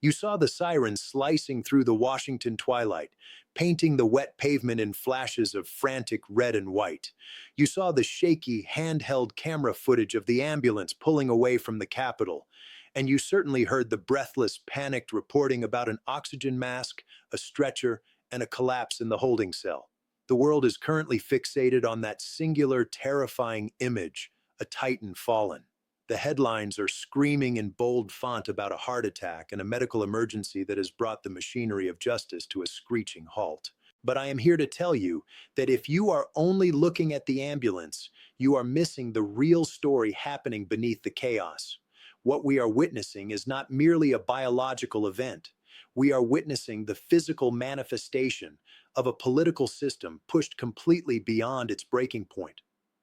You saw the sirens slicing through the Washington twilight, painting the wet pavement in flashes of frantic red and white. You saw the shaky, handheld camera footage of the ambulance pulling away from the Capitol. And you certainly heard the breathless, panicked reporting about an oxygen mask, a stretcher, and a collapse in the holding cell. The world is currently fixated on that singular, terrifying image, a Titan fallen. The headlines are screaming in bold font about a heart attack and a medical emergency that has brought the machinery of justice to a screeching halt. But I am here to tell you that if you are only looking at the ambulance, you are missing the real story happening beneath the chaos. What we are witnessing is not merely a biological event. We are witnessing the physical manifestation of a political system pushed completely beyond its breaking point.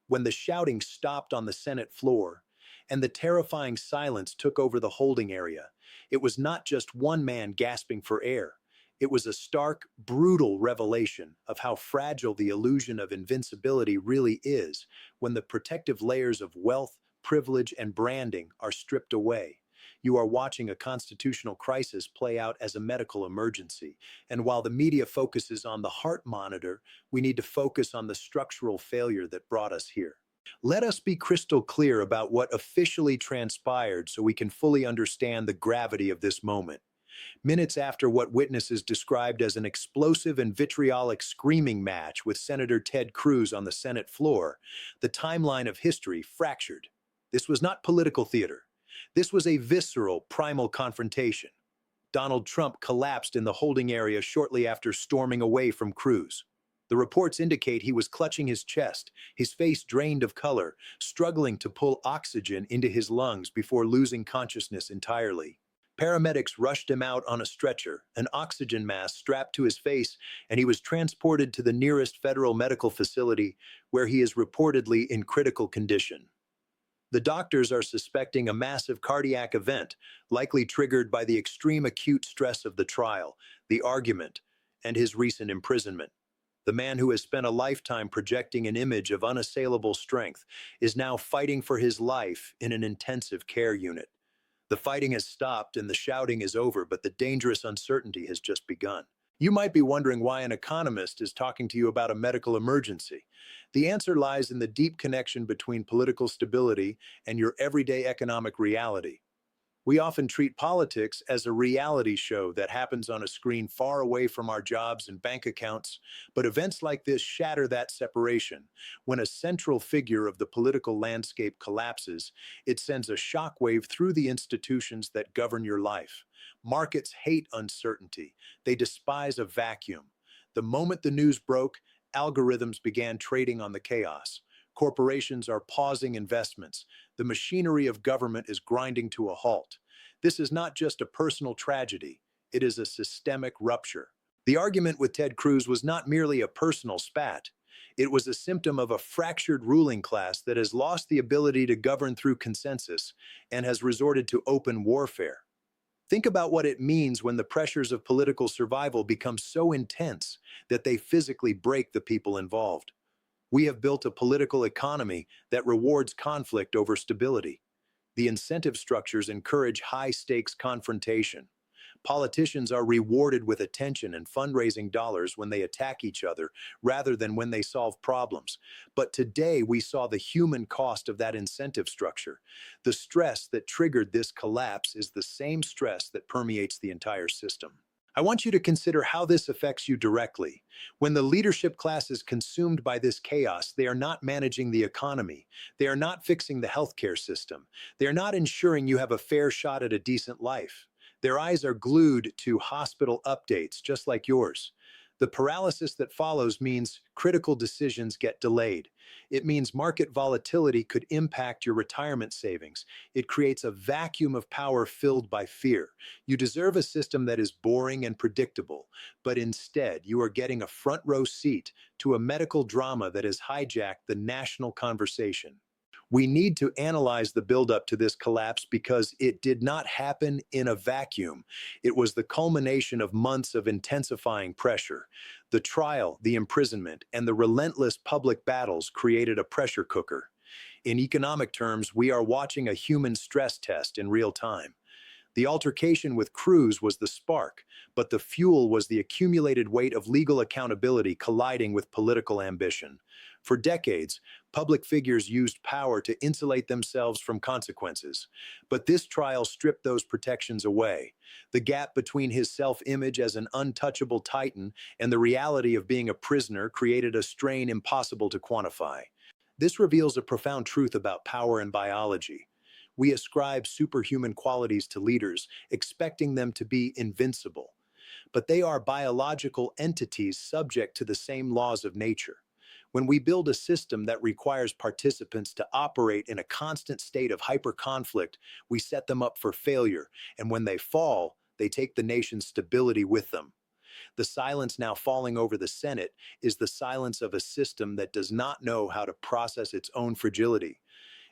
When the shouting stopped on the Senate floor, and the terrifying silence took over the holding area, it was not just one man gasping for air. It was a stark, brutal revelation of how fragile the illusion of invincibility really is when the protective layers of wealth, privilege, and branding are stripped away. You are watching a constitutional crisis play out as a medical emergency. And while the media focuses on the heart monitor, we need to focus on the structural failure that brought us here. Let us be crystal clear about what officially transpired so we can fully understand the gravity of this moment. Minutes after what witnesses described as an explosive and vitriolic screaming match with Senator Ted Cruz on the Senate floor, the timeline of history fractured. This was not political theater. This was a visceral, primal confrontation. Donald Trump collapsed in the holding area shortly after storming away from Cruz. The reports indicate he was clutching his chest, his face drained of color, struggling to pull oxygen into his lungs before losing consciousness entirely. Paramedics rushed him out on a stretcher, an oxygen mask strapped to his face, and he was transported to the nearest federal medical facility where he is reportedly in critical condition. The doctors are suspecting a massive cardiac event, likely triggered by the extreme acute stress of the trial, the argument, and his recent imprisonment. The man who has spent a lifetime projecting an image of unassailable strength is now fighting for his life in an intensive care unit. The fighting has stopped and the shouting is over, but the dangerous uncertainty has just begun. You might be wondering why an economist is talking to you about a medical emergency. The answer lies in the deep connection between political stability and your everyday economic reality. We often treat politics as a reality show that happens on a screen far away from our jobs and bank accounts, but events like this shatter that separation. When a central figure of the political landscape collapses, it sends a shockwave through the institutions that govern your life. Markets hate uncertainty. They despise a vacuum. The moment the news broke, algorithms began trading on the chaos. Corporations are pausing investments. The machinery of government is grinding to a halt. This is not just a personal tragedy, it is a systemic rupture. The argument with Ted Cruz was not merely a personal spat. It was a symptom of a fractured ruling class that has lost the ability to govern through consensus and has resorted to open warfare. Think about what it means when the pressures of political survival become so intense that they physically break the people involved. We have built a political economy that rewards conflict over stability. The incentive structures encourage high-stakes confrontation. Politicians are rewarded with attention and fundraising dollars when they attack each other rather than when they solve problems. But today we saw the human cost of that incentive structure. The stress that triggered this collapse is the same stress that permeates the entire system. I want you to consider how this affects you directly. When the leadership class is consumed by this chaos, they are not managing the economy. They are not fixing the healthcare system. They are not ensuring you have a fair shot at a decent life. Their eyes are glued to hospital updates, just like yours. The paralysis that follows means critical decisions get delayed. It means market volatility could impact your retirement savings. It creates a vacuum of power filled by fear. You deserve a system that is boring and predictable, but instead you are getting a front row seat to a medical drama that has hijacked the national conversation. We need to analyze the buildup to this collapse because it did not happen in a vacuum. It was the culmination of months of intensifying pressure. The trial, the imprisonment, and the relentless public battles created a pressure cooker. In economic terms, we are watching a human stress test in real time. The altercation with Cruz was the spark, but the fuel was the accumulated weight of legal accountability colliding with political ambition. For decades, public figures used power to insulate themselves from consequences. But this trial stripped those protections away. The gap between his self-image as an untouchable titan and the reality of being a prisoner created a strain impossible to quantify. This reveals a profound truth about power and biology. We ascribe superhuman qualities to leaders, expecting them to be invincible. But they are biological entities subject to the same laws of nature. When we build a system that requires participants to operate in a constant state of hyper-conflict, we set them up for failure, and when they fall, they take the nation's stability with them. The silence now falling over the Senate is the silence of a system that does not know how to process its own fragility.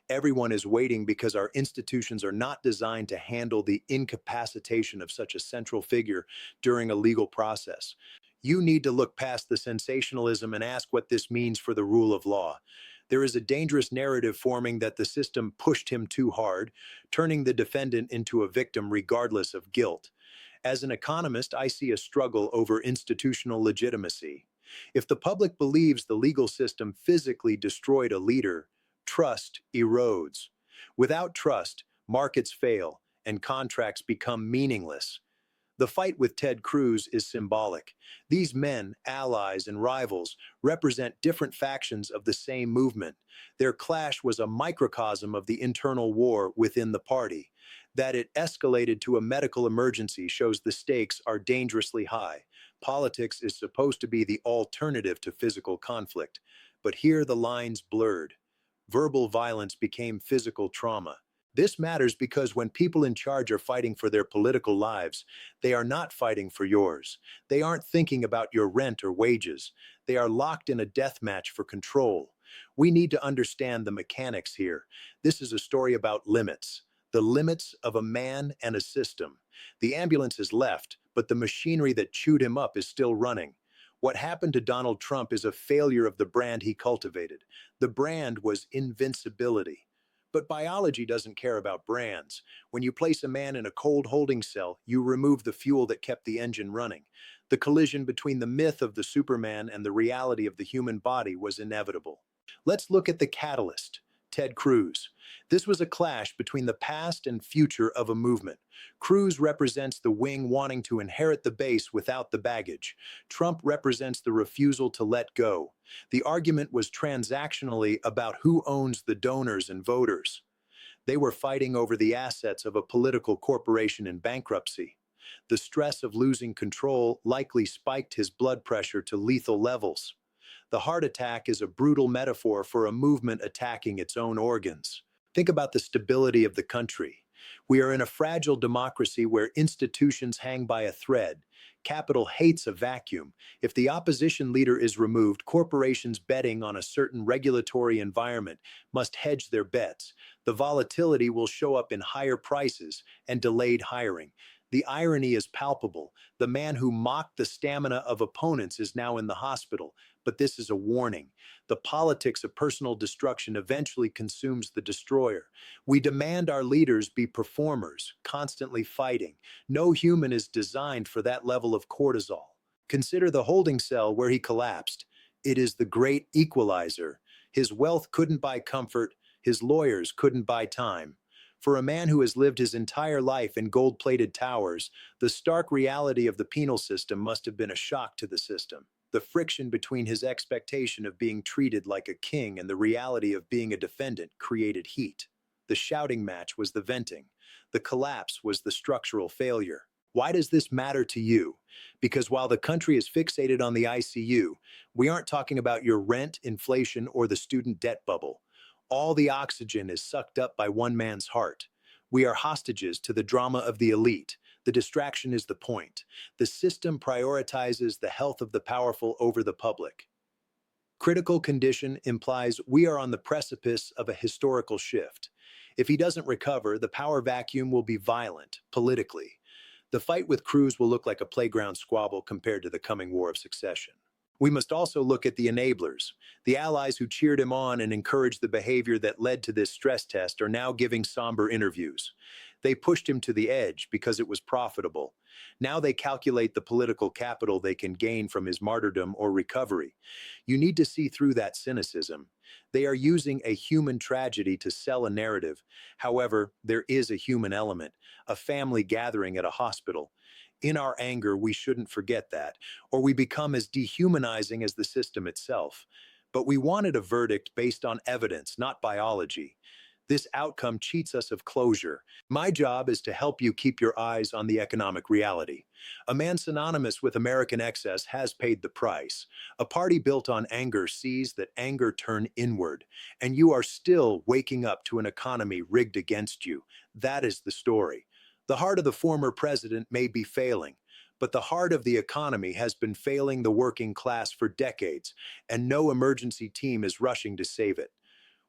Everyone is waiting because our institutions are not designed to handle the incapacitation of such a central figure during a legal process. You need to look past the sensationalism and ask what this means for the rule of law. There is a dangerous narrative forming that the system pushed him too hard, turning the defendant into a victim regardless of guilt. As an economist, I see a struggle over institutional legitimacy. If the public believes the legal system physically destroyed a leader, trust erodes. Without trust, markets fail and contracts become meaningless. The fight with Ted Cruz is symbolic. These men, allies and rivals, represent different factions of the same movement. Their clash was a microcosm of the internal war within the party. That it escalated to a medical emergency shows the stakes are dangerously high. Politics is supposed to be the alternative to physical conflict, but here the lines blurred. Verbal violence became physical trauma. This matters because when people in charge are fighting for their political lives, they are not fighting for yours. They aren't thinking about your rent or wages. They are locked in a death match for control. We need to understand the mechanics here. This is a story about limits. The limits of a man and a system. The ambulance is left, but the machinery that chewed him up is still running. What happened to Donald Trump is a failure of the brand he cultivated. The brand was invincibility. But biology doesn't care about brands. When you place a man in a cold holding cell, you remove the fuel that kept the engine running. The collision between the myth of the Superman and the reality of the human body was inevitable. Let's look at the catalyst, Ted Cruz. This was a clash between the past and future of a movement. Cruz represents the wing wanting to inherit the base without the baggage. Trump represents the refusal to let go. The argument was transactionally about who owns the donors and voters. They were fighting over the assets of a political corporation in bankruptcy. The stress of losing control likely spiked his blood pressure to lethal levels. The heart attack is a brutal metaphor for a movement attacking its own organs. Think about the stability of the country. We are in a fragile democracy where institutions hang by a thread. Capital hates a vacuum. If the opposition leader is removed, corporations betting on a certain regulatory environment must hedge their bets. The volatility will show up in higher prices and delayed hiring. The irony is palpable. The man who mocked the stamina of opponents is now in the hospital. But this is a warning. The politics of personal destruction eventually consumes the destroyer. We demand our leaders be performers, constantly fighting. No human is designed for that level of cortisol. Consider the holding cell where he collapsed. It is the great equalizer. His wealth couldn't buy comfort. His lawyers couldn't buy time. For a man who has lived his entire life in gold-plated towers, the stark reality of the penal system must have been a shock to the system. The friction between his expectation of being treated like a king and the reality of being a defendant created heat. The shouting match was the venting. The collapse was the structural failure. Why does this matter to you? Because while the country is fixated on the ICU, we aren't talking about your rent, inflation, or the student debt bubble. All the oxygen is sucked up by one man's heart. We are hostages to the drama of the elite. The distraction is the point. The system prioritizes the health of the powerful over the public. Critical condition implies we are on the precipice of a historical shift. If he doesn't recover, the power vacuum will be violent, politically. The fight with Cruz will look like a playground squabble compared to the coming war of succession. We must also look at the enablers. The allies who cheered him on and encouraged the behavior that led to this stress test are now giving somber interviews. They pushed him to the edge because it was profitable. Now they calculate the political capital they can gain from his martyrdom or recovery. You need to see through that cynicism. They are using a human tragedy to sell a narrative. However, there is a human element, a family gathering at a hospital. In our anger, we shouldn't forget that, or we become as dehumanizing as the system itself. But we wanted a verdict based on evidence, not biology. This outcome cheats us of closure. My job is to help you keep your eyes on the economic reality. A man synonymous with American excess has paid the price. A party built on anger sees that anger turn inward, and you are still waking up to an economy rigged against you. That is the story. The heart of the former president may be failing, but the heart of the economy has been failing the working class for decades, and no emergency team is rushing to save it.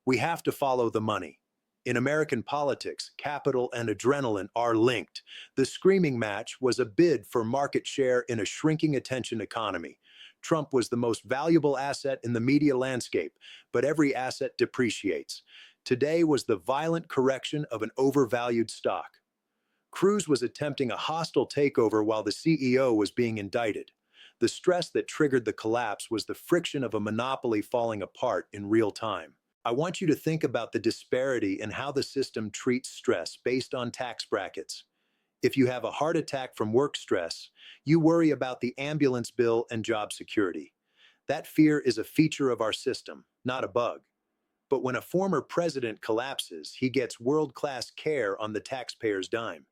We have to follow the money. In American politics, capital and adrenaline are linked. The screaming match was a bid for market share in a shrinking attention economy. Trump was the most valuable asset in the media landscape, but every asset depreciates. Today was the violent correction of an overvalued stock. Cruz was attempting a hostile takeover while the CEO was being indicted. The stress that triggered the collapse was the friction of a monopoly falling apart in real time. I want you to think about the disparity in how the system treats stress based on tax brackets. If you have a heart attack from work stress, you worry about the ambulance bill and job security. That fear is a feature of our system, not a bug. But when a former president collapses, he gets world-class care on the taxpayer's dime.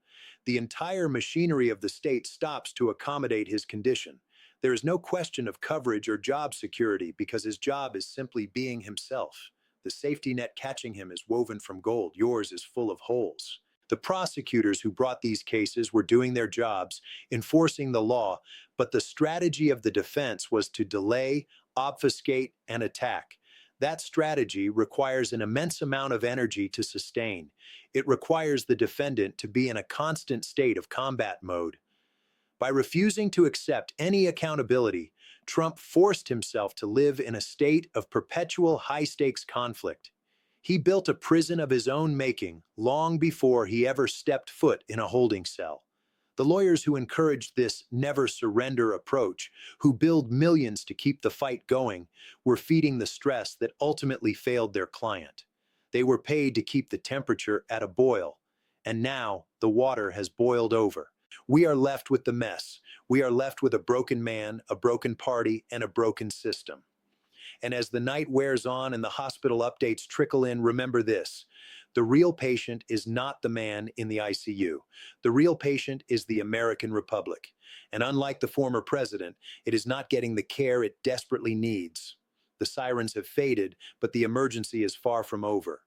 The entire machinery of the state stops to accommodate his condition. There is no question of coverage or job security because his job is simply being himself. The safety net catching him is woven from gold. Yours is full of holes. The prosecutors who brought these cases were doing their jobs, enforcing the law, but the strategy of the defense was to delay, obfuscate, and attack. That strategy requires an immense amount of energy to sustain. It requires the defendant to be in a constant state of combat mode. By refusing to accept any accountability, Trump forced himself to live in a state of perpetual high-stakes conflict. He built a prison of his own making long before he ever stepped foot in a holding cell. The lawyers who encouraged this never surrender approach, who billed millions to keep the fight going, were feeding the stress that ultimately failed their client. They were paid to keep the temperature at a boil, and now the water has boiled over. We are left with the mess. We are left with a broken man, a broken party, and a broken system. And as the night wears on and the hospital updates trickle in, remember this: the real patient is not the man in the ICU. The real patient is the American Republic. And unlike the former president, it is not getting the care it desperately needs. The sirens have faded, but the emergency is far from over.